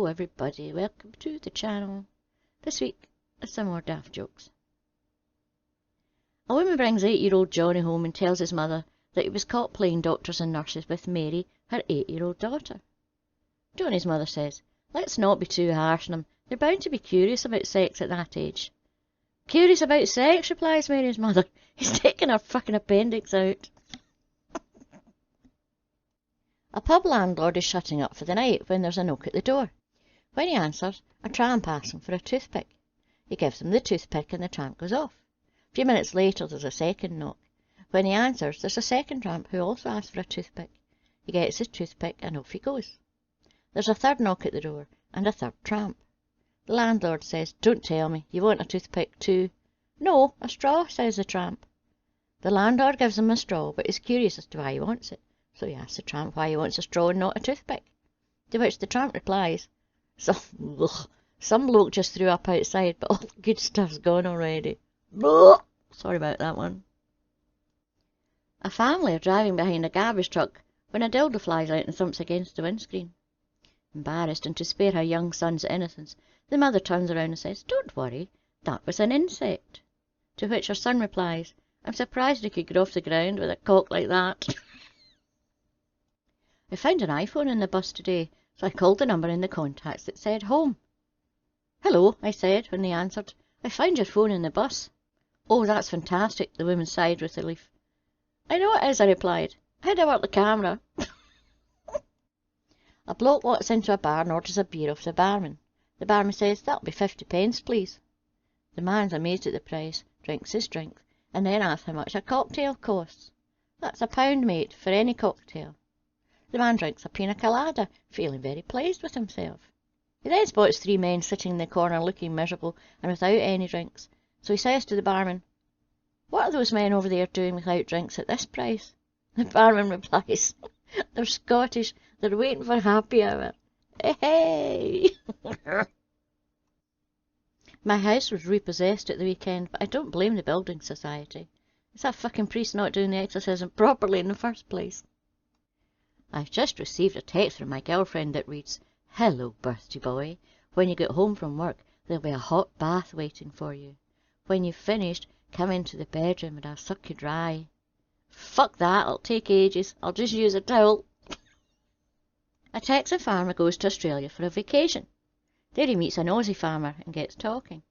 everybody, welcome to the channel. This week, some more daft jokes. A woman brings 8-year-old Johnny home and tells his mother that he was caught playing doctors and nurses with Mary, her 8-year-old daughter. Johnny's mother says, let's not be too harsh on them, they're bound to be curious about sex at that age. Curious about sex, replies Mary's mother, he's taking her fucking appendix out. A pub landlord is shutting up for the night when there's a knock at the door. When he answers, a tramp asks him for a toothpick. He gives him the toothpick and the tramp goes off. A few minutes later there's a second knock. When he answers, there's a second tramp who also asks for a toothpick. He gets his toothpick and off he goes. There's a third knock at the door and a third tramp. The landlord says, don't tell me, you want a toothpick too? No, a straw, says the tramp. The landlord gives him a straw, but is curious as to why he wants it. So he asks the tramp why he wants a straw and not a toothpick. To which the tramp replies, some bloke just threw up outside, but all the good stuff's gone already. Blah! Sorry about that one. A family are driving behind a garbage truck when a dildo flies out and thumps against the windscreen. Embarrassed and to spare her young son's innocence, the mother turns around and says, don't worry, that was an insect. To which her son replies, I'm surprised he could get off the ground with a cock like that. I found an iPhone in the bus today, so I called the number in the contacts that said home. Hello, I said when they answered. I found your phone in the bus. Oh, that's fantastic, the woman sighed with relief. I know it is, I replied. How do I work the camera? A bloke walks into a bar and orders a beer off the barman. The barman says, that'll be 50 pence, please. The man's amazed at the price, drinks his drink, and then asks how much a cocktail costs. That's £1, mate, for any cocktail. The man drinks a pina colada, feeling very pleased with himself. He then spots 3 men sitting in the corner looking miserable and without any drinks, so he says to the barman, what are those men over there doing without drinks at this price? The barman replies, they're Scottish, they're waiting for happy hour. Hey! My house was repossessed at the weekend, but I don't blame the building society. It's that fucking priest not doing the exorcism properly in the first place. I've just received a text from my girlfriend that reads, hello, birthday boy. When you get home from work, there'll be a hot bath waiting for you. When you've finished, come into the bedroom and I'll suck you dry. Fuck that, it'll take ages. I'll just use a towel. A Texan farmer goes to Australia for a vacation. There he meets an Aussie farmer and gets talking.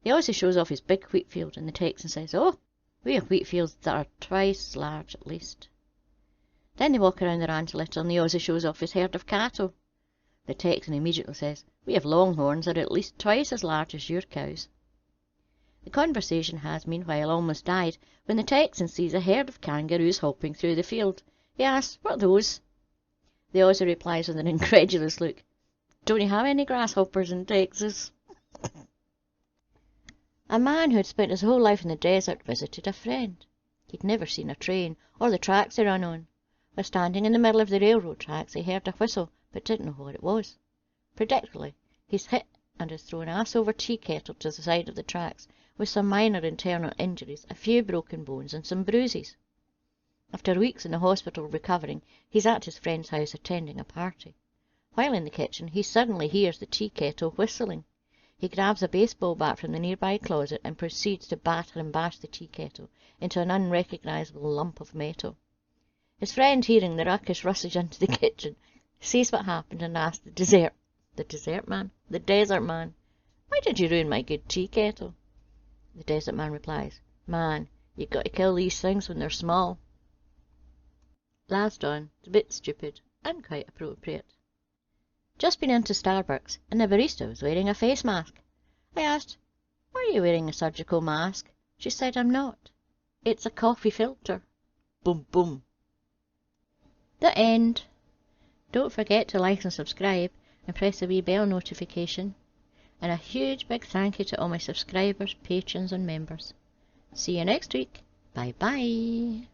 The Aussie shows off his big wheat field and the Texan says, oh, we have wheat fields that are twice as large at least. Then they walk around the ranch a little and the Aussie shows off his herd of cattle. The Texan immediately says, we have longhorns that are at least twice as large as your cows. The conversation has meanwhile almost died when the Texan sees a herd of kangaroos hopping through the field. He asks, what are those? The Aussie replies with an incredulous look, don't you have any grasshoppers in Texas? A man who had spent his whole life in the desert visited a friend. He'd never seen a train or the tracks they run on. While standing in the middle of the railroad tracks, he heard a whistle, but didn't know what it was. Predictably, he's hit and is thrown ass over tea kettle to the side of the tracks, with some minor internal injuries, a few broken bones and some bruises. After weeks in the hospital recovering, he's at his friend's house attending a party. While in the kitchen, he suddenly hears the tea kettle whistling. He grabs a baseball bat from the nearby closet and proceeds to batter and bash the tea kettle into an unrecognisable lump of metal. His friend, hearing the ruckus, rushes into the kitchen, sees what happened and asks the desert man, why did you ruin my good tea kettle? The desert man replies, man, you've got to kill these things when they're small. Last on, it's a bit stupid and quite appropriate. Just been into Starbucks and the barista was wearing a face mask. I asked, why are you wearing a surgical mask? She said, I'm not. It's a coffee filter. Boom, boom. The end. Don't forget to like and subscribe and press the wee bell notification. And a huge big thank you to all my subscribers, patrons and members. See you next week. Bye bye.